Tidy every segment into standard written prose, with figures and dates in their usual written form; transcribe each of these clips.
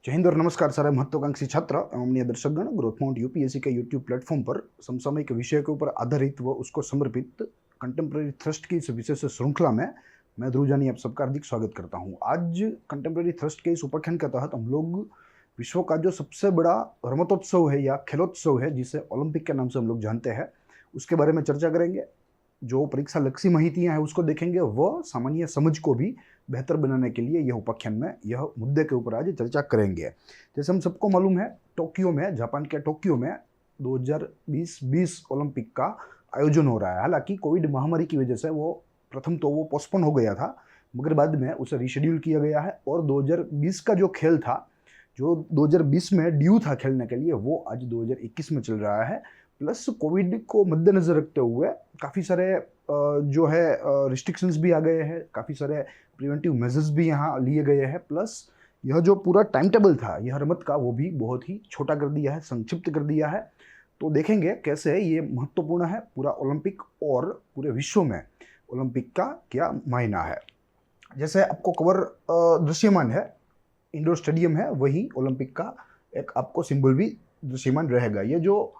जय हिंद और नमस्कार सारे महत्वाकांक्षी छात्र एवं अन्य दर्शकगण। ग्रोथ माउंट यूपीएससी के यूट्यूब प्लेटफॉर्म पर समसामयिक विषय के ऊपर आधारित व उसको समर्पित कंटेम्प्रेरी थ्रस्ट की इस विशेष श्रृंखला में मैं ध्रुव जानी आप सबका हार्दिक स्वागत करता हूं। आज कंटेम्प्रेरी थ्रस्ट के इस उपाख्यान के तहत हम लोग विश्व का जो सबसे बड़ा रमतोत्सव है या खेलोत्सव है, जिसे ओलंपिक के नाम से हम लोग जानते हैं, उसके बारे में चर्चा करेंगे। जो परीक्षा लक्षी माहितियां हैं उसको देखेंगे, वह सामान्य समझ को भी बेहतर बनाने के लिए यह उपाख्यान में यह मुद्दे के ऊपर आज चर्चा करेंगे। जैसे हम सबको मालूम है, टोक्यो में, जापान के टोक्यो में 2020 ओलंपिक का आयोजन हो रहा है। हालांकि कोविड महामारी की वजह से वो प्रथम तो वो पोस्टपोन हो गया था, मगर बाद में उसे रिशेड्यूल किया गया है और 2020 का जो खेल था, जो 2020 में ड्यू था खेलने के लिए, वो आज 2021 में चल रहा है। प्लस कोविड को मद्देनजर रखते हुए काफ़ी सारे जो है रिस्ट्रिक्शंस भी आ गए हैं, काफ़ी सारे प्रिवेंटिव मेजर्स भी यहाँ लिए गए हैं। प्लस यह जो पूरा टाइम टेबल था यह रमत का, वो भी बहुत ही छोटा कर दिया है, संक्षिप्त कर दिया है। तो देखेंगे कैसे ये महत्वपूर्ण है पूरा ओलंपिक और पूरे विश्व में ओलंपिक का क्या मायना है। जैसे आपको कवर दृश्यमान है, इंडोर स्टेडियम है, वही ओलंपिक का एक आपको सिंबल भी दृश्यमान रहेगा। ये जो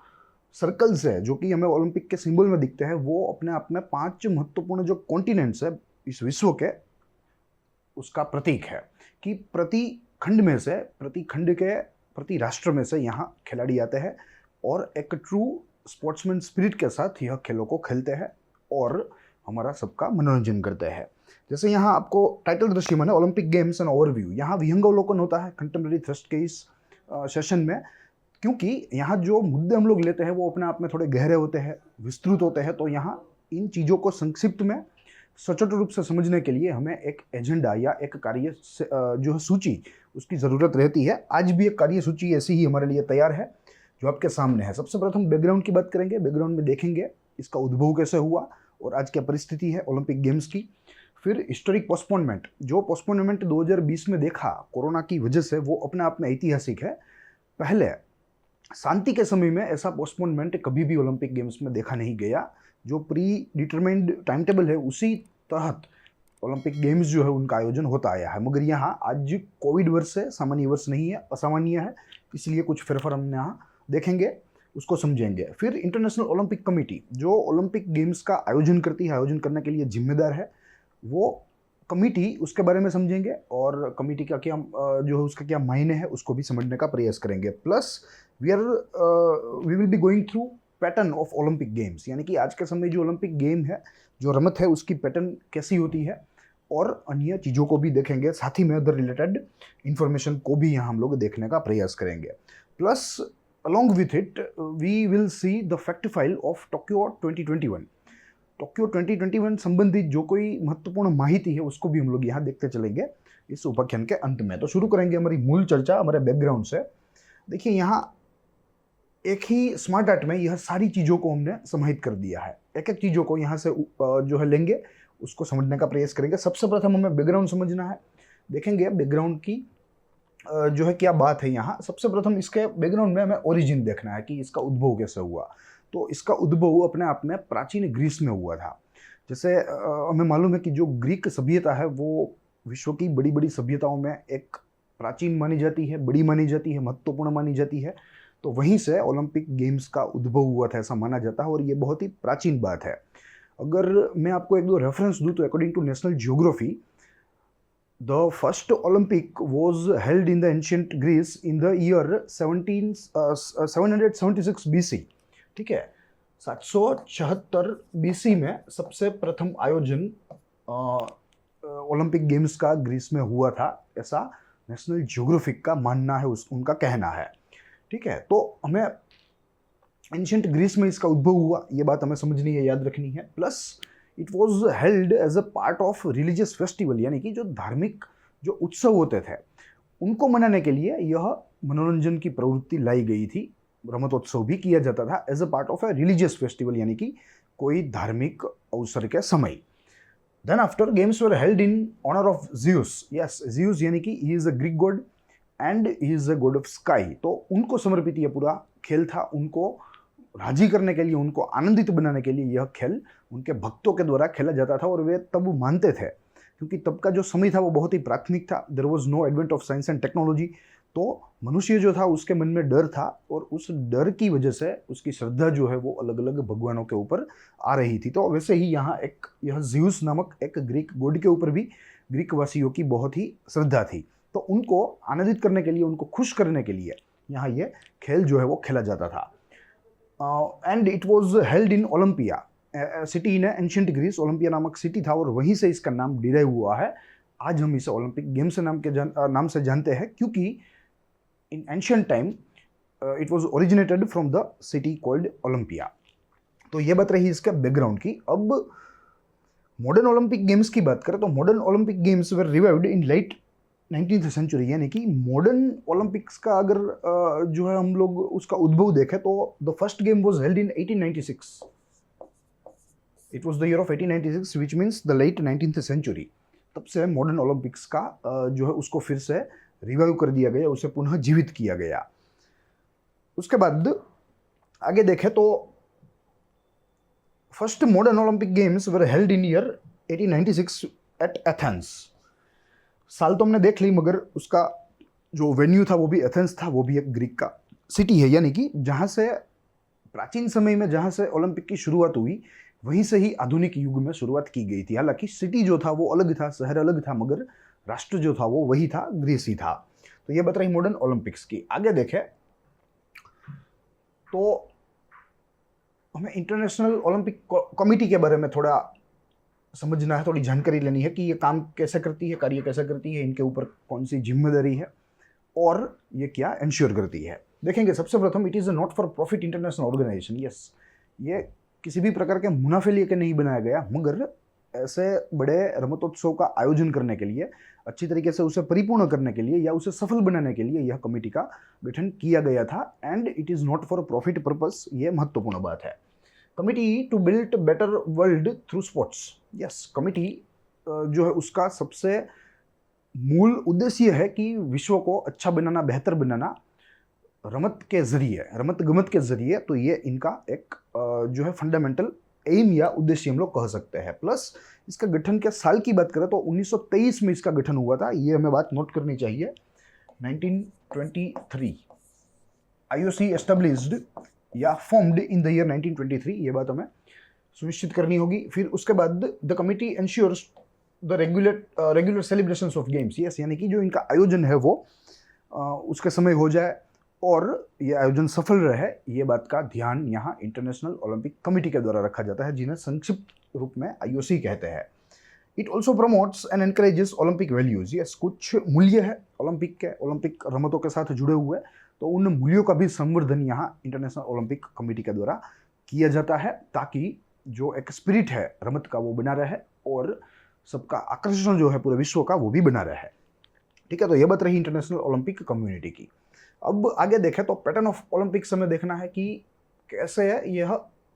सर्कल्स है जो कि हमें ओलंपिक के सिंबल में दिखते हैं, वो अपने आप में 5 महत्वपूर्ण जो कॉन्टिनेंट्स है इस विश्व के, उसका प्रतीक है कि प्रति खंड में से, प्रति खंड के, प्रति राष्ट्र में से यहाँ खिलाड़ी आते हैं और एक ट्रू स्पोर्ट्समैन स्पिरिट के साथ यह खेलों को खेलते हैं और हमारा सबका मनोरंजन करते हैं। जैसे यहाँ आपको टाइटल दृश्यमान है, ओलंपिक गेम्स एंड ओवरव्यू। यहाँ विहंगावलोकन होता है कंटेम्प्रेरी थ्रस्ट के इस सेशन में, क्योंकि यहाँ जो मुद्दे हम लोग लेते हैं वो अपने आप में थोड़े गहरे होते हैं, विस्तृत होते हैं। तो यहाँ इन चीज़ों को संक्षिप्त में सचोट रूप से समझने के लिए हमें एक एजेंडा या एक कार्य जो है सूची, उसकी ज़रूरत रहती है। आज भी एक कार्य सूची ऐसी ही हमारे लिए तैयार है जो आपके सामने है। सबसे प्रथम बैकग्राउंड की बात करेंगे। बैकग्राउंड में देखेंगे इसका उद्भव कैसे हुआ और आज क्या परिस्थिति है ओलंपिक गेम्स की। फिर हिस्टोरिक पोस्टपोनमेंट, जो पोस्टपोनमेंट 2020 में देखा कोरोना की वजह से, वो अपने आप में ऐतिहासिक है। पहले शांति के समय में ऐसा पोस्टपोनमेंट कभी भी ओलंपिक गेम्स में देखा नहीं गया। जो प्री डिटरमाइंड टाइम टेबल है उसी तहत ओलंपिक गेम्स जो है उनका आयोजन होता आया है। मगर यहाँ आज कोविड वर्ष है, सामान्य वर्ष नहीं है, असामान्य है, इसलिए कुछ फेरफार हम यहाँ देखेंगे, उसको समझेंगे। फिर इंटरनेशनल ओलंपिक कमेटी जो ओलंपिक गेम्स का आयोजन करती है, आयोजन करने के लिए जिम्मेदार है, वो कमेटी, उसके बारे में समझेंगे और कमेटी का क्या जो है उसका क्या मायने है उसको भी समझने का प्रयास करेंगे। Plus we will be going through pattern of Olympic games, यानी कि आज के समय जो ओलंपिक गेम है, जो रमत है, उसकी पैटर्न कैसी होती है और अन्य चीज़ों को भी देखेंगे। साथ ही में अदर रिलेटेड इंफॉर्मेशन को भी यहाँ हम लोग देखने का प्रयास करेंगे। Plus along with it we will see the fact file of Tokyo 2021। Tokyo 2021 संबंधित जो कोई महत्वपूर्ण माहिती है उसको भी हम लोग यहाँ देखते चलेंगे इस उपाख्यान के अंत में। तो शुरू करेंगे हमारी मूल चर्चा हमारे बैकग्राउंड से। देखिए, यहाँ एक ही स्मार्ट आर्ट में यह सारी चीज़ों को हमने समाहित कर दिया है। एक एक चीज़ों को यहाँ से जो है लेंगे, उसको समझने का प्रयास करेंगे। सबसे प्रथम हमें बैकग्राउंड समझना है। देखेंगे बैकग्राउंड की जो है क्या बात है यहाँ। सबसे प्रथम इसके बैकग्राउंड में हमें ओरिजिन देखना है कि इसका उद्भव कैसे हुआ। तो इसका उद्भव अपने आप में प्राचीन ग्रीस में हुआ था। जैसे हमें मालूम है कि जो ग्रीक सभ्यता है वो विश्व की बड़ी बड़ी सभ्यताओं में एक प्राचीन मानी जाती है, बड़ी मानी जाती है, महत्वपूर्ण मानी जाती है। तो वहीं से ओलंपिक गेम्स का उद्भव हुआ था ऐसा माना जाता है और ये बहुत ही प्राचीन बात है। अगर मैं आपको एक दो रेफरेंस दूं तो according to National Geography, the first Olympic was held in the ancient Greece in the year 776 BC। ठीक है, 776 BC में सबसे प्रथम आयोजन ओलंपिक गेम्स का ग्रीस में हुआ था, ऐसा नेशनल जियोग्राफिक का मानना है, उनका कहना है। ठीक है, तो हमें एंशियंट ग्रीस में इसका उद्भव हुआ, ये बात हमें समझनी है, याद रखनी है। Plus it was held as a part of religious festival, यानी कि जो धार्मिक जो उत्सव होते थे उनको मनाने के लिए यह मनोरंजन की प्रवृत्ति लाई गई थी। रमतोत्सव भी किया जाता था as a part of a religious festival, यानी कि कोई धार्मिक अवसर के समय। Then after games were held in honour of Zeus. Yes, Zeus यानी कि he is a Greek god and he is a god of sky. तो उनको समर्पित यह पूरा खेल था। उनको राजी करने के लिए, उनको आनंदित बनाने के लिए यह खेल उनके भक्तों के द्वारा खेला जाता था और वे तब मानते थे, क्योंकि तब का जो समय था वो बहुत ही प्राथमिक था। There was no advent of science and technology. तो मनुष्य जो था उसके मन में डर था, और उस डर की वजह से उसकी श्रद्धा जो है वो अलग अलग भगवानों के ऊपर आ रही थी। तो वैसे ही यहाँ यह ज़्यूस नामक एक ग्रीक गॉड के ऊपर भी ग्रीक वासियों की बहुत ही श्रद्धा थी। तो उनको आनंदित करने के लिए, उनको खुश करने के लिए यहाँ ये खेल जो है वो खेला जाता था। And it was held in Olympia city in ancient Greece. Olympia नामक सिटी था और वहीं से इसका नाम डिराइव हुआ है। आज हम इसे ओलंपिक गेम्स नाम से जानते हैं, क्योंकि in ancient time it was originated from the city called Olympia. तो ये बात रही इसका बैकग्राउंड की। अब मॉडर्न ओलंपिक गेम्स की बात करें तो मॉडर्न ओलंपिक गेम्स वर रिवाइव्ड इन लेट 19th सेंचुरी, यानी कि मॉडर्न ओलंपिक्स का अगर जो है हम लोग उसका उद्भव देखें तो the first game was held in 1896। It was the year of 1896 which means the late 19th century. तब से मॉडर्न ओलंपिक्स का जो है उसको फिर से रिवाइव कर दिया गया, उसे पुनः जीवित किया गया। उसके बाद आगे देखें तो first modern Olympic games were held in year 1896 at Athens. साल तो हमने देख ली, मगर उसका जो वेन्यू था वो भी एथेंस था, वो भी एक ग्रीक का सिटी है, यानी कि जहाँ से प्राचीन समय में जहाँ से ओलंपिक की शुरुआत हुई वहीं से ही आधुनिक युग में शुरुआत की गई थी। हालांकि सिटी जो था वो अलग था, शहर अलग था, मगर राष्ट्र जो था वो वही था, ग्रीस ही था। तो ये बात रही मॉडर्न ओलंपिक्स की। आगे देखें तो हमें इंटरनेशनल ओलंपिक कमेटी के बारे में थोड़ा समझना है, थोड़ी जानकारी लेनी है कि ये काम कैसे करती है, कार्य कैसे करती है, इनके ऊपर कौन सी जिम्मेदारी है और ये क्या इंश्योर करती है। देखेंगे सबसे प्रथम, it is a not for profit international organisation. Yes, ये किसी भी प्रकार के मुनाफे लिए के नहीं बनाया गया, मगर ऐसे बड़े रमतोत्सव का आयोजन करने के लिए, अच्छी तरीके से उसे परिपूर्ण करने के लिए या उसे सफल बनाने के लिए यह कमेटी का गठन किया गया था। And it is not for profit purpose, ये महत्वपूर्ण बात है। Committee to build better world through sports. Yes, committee जो है उसका सबसे मूल उद्देश्य है कि विश्व को अच्छा बनाना, बेहतर बनाना रमत के जरिए, रमत गमत के जरिए। तो ये इनका एक जो है फंडामेंटल एम या उद्देश्य हम लोग कह सकते हैं। प्लस इसका गठन के साल की बात करें तो 1923 में इसका गठन हुआ था, ये हमें बात नोट करनी चाहिए। 1923 IOC एस्टेब्लिश्ड या फॉर्म्ड इन द ईयर 1923, ये बात हमें सुनिश्चित करनी होगी। फिर उसके बाद the committee ensures the regular celebrations of games. Yes, यानी कि जो इनका आयोजन है वो उसके समय हो जाए और ये आयोजन सफल रहे, ये बात का ध्यान यहाँ इंटरनेशनल ओलंपिक कमेटी के द्वारा रखा जाता है, जिन्हें संक्षिप्त रूप में IOC कहते हैं। It also promotes and encourages Olympic values. Yes, कुछ मूल्य है ओलंपिक के, ओलंपिक रमतों के साथ जुड़े हुए, तो उन मूल्यों का भी संवर्धन यहाँ इंटरनेशनल ओलंपिक कमेटी के द्वारा किया जाता है, ताकि जो एक स्पिरिट है रमत का वो बना रहे और सबका आकर्षण जो है पूरे विश्व का वो भी बना रहे। ठीक है, तो ये बात रही इंटरनेशनल ओलंपिक कम्युनिटी की। अब आगे देखें तो पैटर्न ऑफ ओलंपिक्स हमें देखना है कि कैसे यह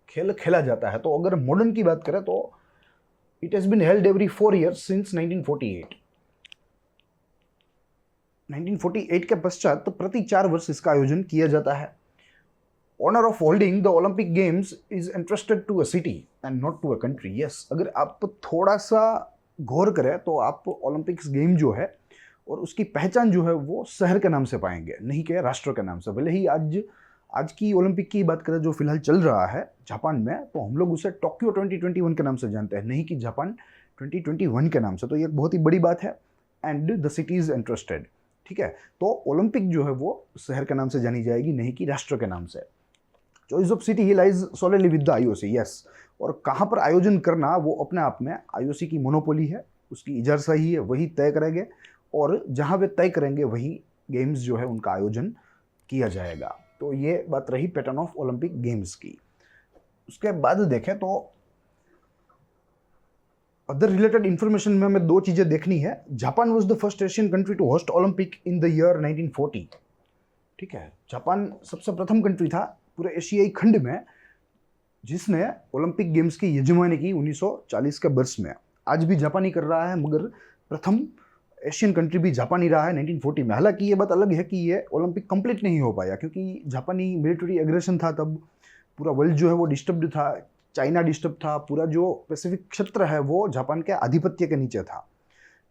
खेल खेला जाता है। तो अगर मॉडर्न की बात करें तो it has been held every 4 years since 1948। 1948 के पश्चात प्रति 4 वर्ष इसका आयोजन किया जाता है। Honour of holding the Olympic games is interested to a city and not to a country. Yes, अगर आप थोड़ा सा गौर करें तो आप ओलंपिक्स गेम जो है और उसकी पहचान जो है वो शहर के नाम से पाएंगे, नहीं कि राष्ट्र के नाम से। भले ही आज की ओलंपिक की बात करें जो फिलहाल चल रहा है जापान में, तो हम लोग उसे टोक्यो 2021 के नाम से जानते हैं, नहीं कि जापान 2021 के नाम से। तो ये एक बहुत ही बड़ी बात है। And the city is interested. ठीक है, तो ओलंपिक जो है वो शहर के नाम से जानी जाएगी, नहीं कि राष्ट्र के नाम से। Choice of city lies सोलेली with the IOC। Yes, और कहाँ पर आयोजन करना वो अपने आप में IOC की मोनोपोली है, उसकी इजाजतशाही है, वही तय करेंगे और जहाँ वे तय करेंगे वही गेम्स जो है उनका आयोजन किया जाएगा। तो ये बात रही पैटर्न ऑफ ओलंपिक गेम्स की। उसके बाद देखें तो अदर रिलेटेड इंफॉर्मेशन में हमें 2 चीज़ें देखनी है। Japan was the first Asian country to host Olympic in the year 1940। ठीक है, जापान सबसे प्रथम कंट्री था पूरे एशियाई खंड में जिसने ओलंपिक गेम्स की यजमानी की 1940 के वर्ष में। आज भी जापान ही कर रहा है, मगर प्रथम एशियन कंट्री भी जापान ही रहा है 1940 में। हालांकि ये बात अलग है कि ये ओलंपिक कंप्लीट नहीं हो पाया, क्योंकि जापानी मिलिट्री एग्रेशन था, तब पूरा वर्ल्ड जो है वो डिस्टर्ब्ड था, चाइना डिस्टर्ब था, पूरा जो पैसिफिक क्षेत्र है वो जापान के आधिपत्य के नीचे था।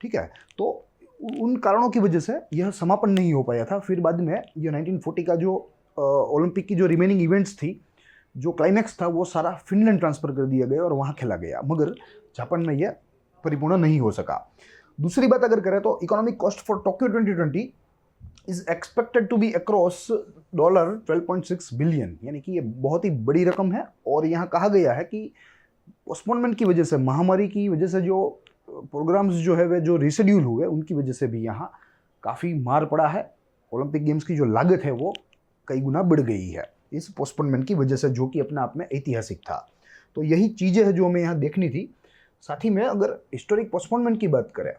ठीक है, तो उन कारणों की वजह से यह समापन नहीं हो पाया था। फिर बाद में ये 1940 का जो ओलंपिक की जो रिमेनिंग इवेंट्स थी, जो क्लाइमैक्स था, वो सारा फिनलैंड ट्रांसफर कर दिया गया और वहाँ खेला गया, मगर जापान में यह परिपूर्ण नहीं हो सका। दूसरी बात अगर करें तो economic cost for Tokyo 2020 is expected to be across $12.6 billion, यानी कि ये बहुत ही बड़ी रकम है। और यहाँ कहा गया है कि पोस्टपोनमेंट की वजह से, महामारी की वजह से जो प्रोग्राम्स जो है वे जो रिशेड्यूल हुए, उनकी वजह से भी यहाँ काफ़ी मार पड़ा है। ओलंपिक गेम्स की जो लागत है वो कई गुना बढ़ गई है इस पोस्टपोनमेंट की वजह से, जो कि अपने आप में ऐतिहासिक था। तो यही चीज़ें हैं जो हमें यहाँ देखनी थी। साथ ही में अगर हिस्टोरिक पोस्टपोनमेंट की बात करें,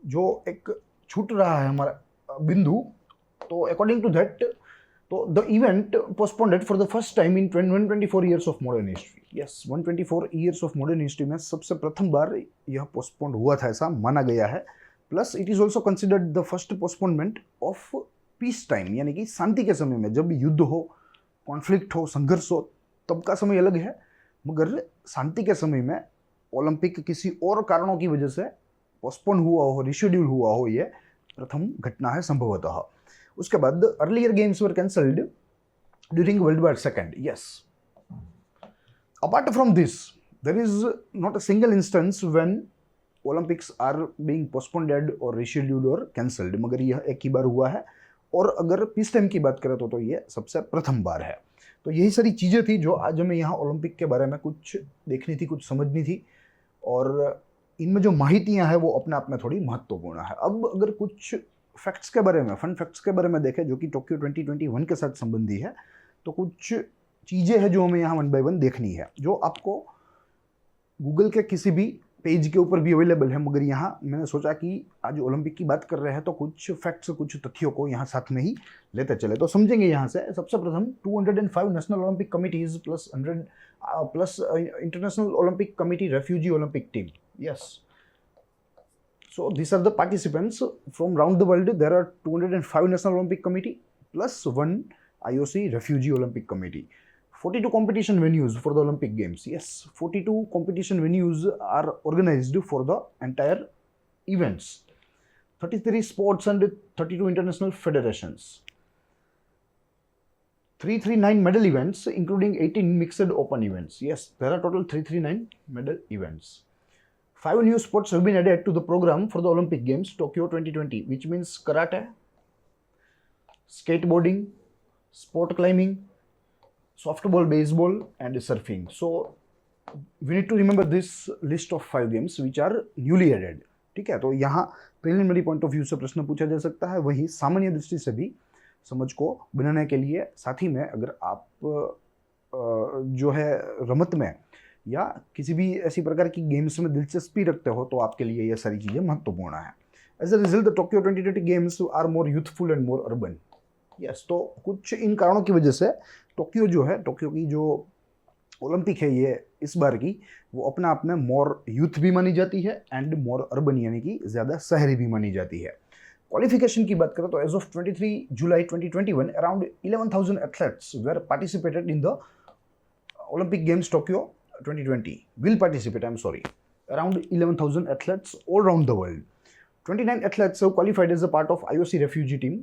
जो एक छूट रहा है हमारा बिंदु, तो अकॉर्डिंग टू दैट, तो the event postponed for the first time in 124 years of modern history. Yes, 124 years of modern history में सबसे प्रथम बार यह पोस्टपोन्ड हुआ था, ऐसा माना गया है। Plus it is also considered the first postponement of peace time, यानी कि शांति के समय में, जब युद्ध हो, कॉन्फ्लिक्ट हो, संघर्ष हो, तब का समय अलग है, मगर शांति के समय में ओलंपिक किसी और कारणों की वजह से पोस्टपोन हुआ हो, रिशेड्यूल हुआ हो, ये प्रथम घटना है संभवतः। उसके बाद earlier games were cancelled during world war second. Yes, apart from this there is not a single instance when Olympics are being postponed और रिशेड्यूल्ड और कैंसल्ड, मगर यह एक ही बार हुआ है। और अगर पीस टाइम की बात करें तो ये सबसे प्रथम बार है। तो यही सारी चीज़ें थी जो आज हमें यहाँ ओलंपिक के बारे में कुछ देखनी थी, कुछ समझनी थी, और इनमें जो माहितियाँ हैं वो अपने आप में थोड़ी महत्वपूर्ण है। अब अगर कुछ फैक्ट्स के बारे में, फन फैक्ट्स के बारे में देखें जो कि टोक्यो 2021 के साथ संबंधी है, तो कुछ चीज़ें हैं जो हमें यहाँ 1 बाय 1 देखनी है, जो आपको गूगल के किसी भी पेज के ऊपर भी अवेलेबल है। मगर यहाँ मैंने सोचा कि आज ओलंपिक की बात कर रहे हैं तो कुछ फैक्ट्स, कुछ तथ्यों को यहाँ साथ में ही लेते चले, तो समझेंगे यहाँ से। सबसे प्रथम 205 national Olympic committees plus 100 plus international Olympic committee refugee Olympic team. Yes, so these are the participants from around the world. There are 205 national Olympic committee plus 1 IOC refugee Olympic committee. 42 competition venues for the Olympic Games. Yes, 42 competition venues are organized for the entire events. 33 sports and 32 international federations. 339 medal events, including 18 mixed open events. Yes, there are total 339 medal events. 5 new sports have been added to the program for the Olympic Games Tokyo 2020, which means karate, skateboarding, sport climbing, softball, baseball, and surfing. So we need to remember this list of 5 games which are newly added. ठीक है, तो यहाँ preliminary point of view से प्रश्न पूछा जा सकता है, वही सामान्य दृष्टि से भी समझ को बनाने के लिए। साथ ही में अगर आप जो है रमत में या किसी भी ऐसी प्रकार की गेम्स में दिलचस्पी रखते हो, तो आपके लिए ये सारी चीज़ें महत्वपूर्ण है। As a result the Tokyo 2020 games are more youthful and more urban. Yes, तो कुछ इन कारणों की वजह से टोक्यो जो है, टोक्यो की जो ओलंपिक है ये इस बार की, वो अपने आप में मोर यूथ भी मानी जाती है एंड मोर अर्बन, यानी कि ज़्यादा शहरी भी मानी जाती है। क्वालिफिकेशन की बात करें तो as of 23 July 2021 around 11,000 athletes were participated in the Olympic games Tokyo 2020 will participate, I'm sorry. Around 11,000 athletes all around the world. 29 athletes have qualified as a part of IOC refugee team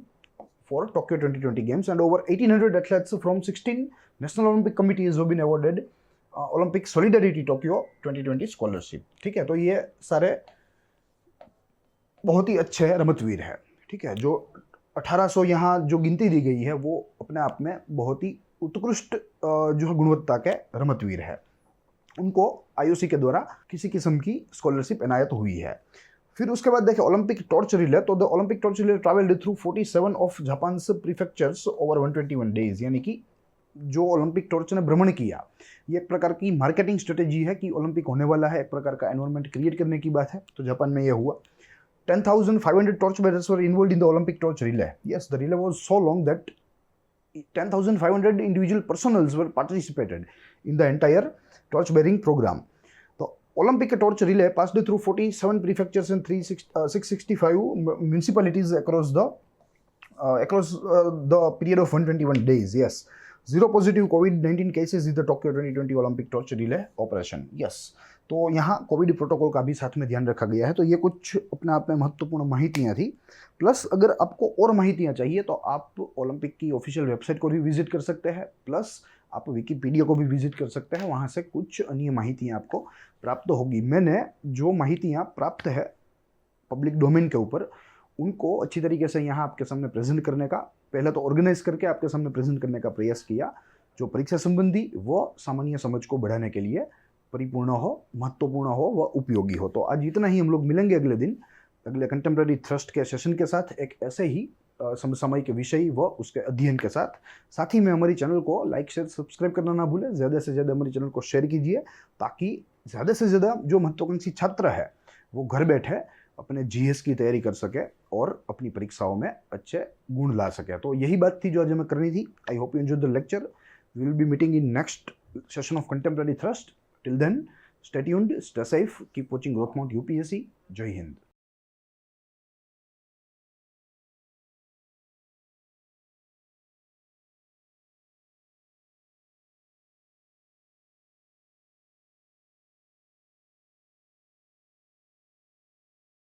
for Tokyo 2020 Games, and over 1,800 athletes from 16 National Olympic Committees have been awarded Olympic Solidarity Tokyo 2020 Scholarship. ठीक है, तो ये सारे बहुत ही अच्छे रमतवीर है। ठीक है, जो 1800 यहाँ जो गिनती दी गई है वो अपने आप में बहुत ही उत्कृष्ट जो है गुणवत्ता के रमतवीर है। उनको आईओसी के द्वारा किसी किस्म की स्कॉलरशिप इनायत हुई है। फिर उसके बाद देखें ओलंपिक टॉर्च रिले, तो the Olympic torch relay travelled through 47 of Japan's prefectures over 121 days, यानी कि जो ओलंपिक टॉर्च ने भ्रमण किया, ये एक प्रकार की मार्केटिंग स्ट्रेटेजी है कि ओलंपिक होने वाला है, एक प्रकार का एनवायरनमेंट क्रिएट करने की बात है। तो जापान में यह हुआ। 10,500 torch bearers were involved in the Olympic torch relay. Yes, the relay was so long that 10,500 individual personals were participated in the entire torch bearing program. The Olympic torch relay passed through 47 prefectures and 665 municipalities across the period of 121 days. Yes, 0 positive COVID-19 cases in the Tokyo 2020 Olympic torch relay operation. Yes, तो यहाँ Covid protocol का भी साथ में ध्यान रखा गया है। तो ये कुछ अपने आप में महत्वपूर्ण माहितियाँ थी। प्लस अगर आपको और माहितियाँ चाहिए तो आप ओलंपिक की ऑफिशियल वेबसाइट को भी विजिट कर सकते हैं, प्लस आप विकिपीडिया को भी विजिट कर सकते हैं, वहाँ से कुछ अन्य माहितियाँ आपको प्राप्त होगी। मैंने जो माहितियाँ प्राप्त है पब्लिक डोमेन के ऊपर, उनको अच्छी तरीके से यहाँ आपके सामने प्रेजेंट करने का, पहले तो ऑर्गेनाइज करके आपके सामने प्रेजेंट करने का प्रयास किया, जो परीक्षा संबंधी व सामान्य समझ को बढ़ाने के लिए परिपूर्ण हो, महत्वपूर्ण हो व उपयोगी हो। तो आज इतना ही। हम लोग मिलेंगे अगले दिन अगले कंटेम्प्रेरी थ्रस्ट के सेशन के साथ, एक ऐसे ही समसामयिक विषय व उसके अध्ययन के साथ। साथ ही में हमारी चैनल को लाइक शेयर सब्सक्राइब करना ना भूलें। ज़्यादा से ज़्यादा हमारी चैनल को शेयर कीजिए, ताकि ज़्यादा से ज़्यादा जो महत्वाकांक्षी छात्र है वो घर बैठे अपने जीएस की तैयारी कर सके और अपनी परीक्षाओं में अच्छे गुण ला सके। तो यही बात थी जो आज हमें करनी थी। I hope you enjoy the lecture. We will be meeting in next session of contemporary thrust. Till then, stay tuned, stay safe, keep watching growth mount UPSC. Jai Hind.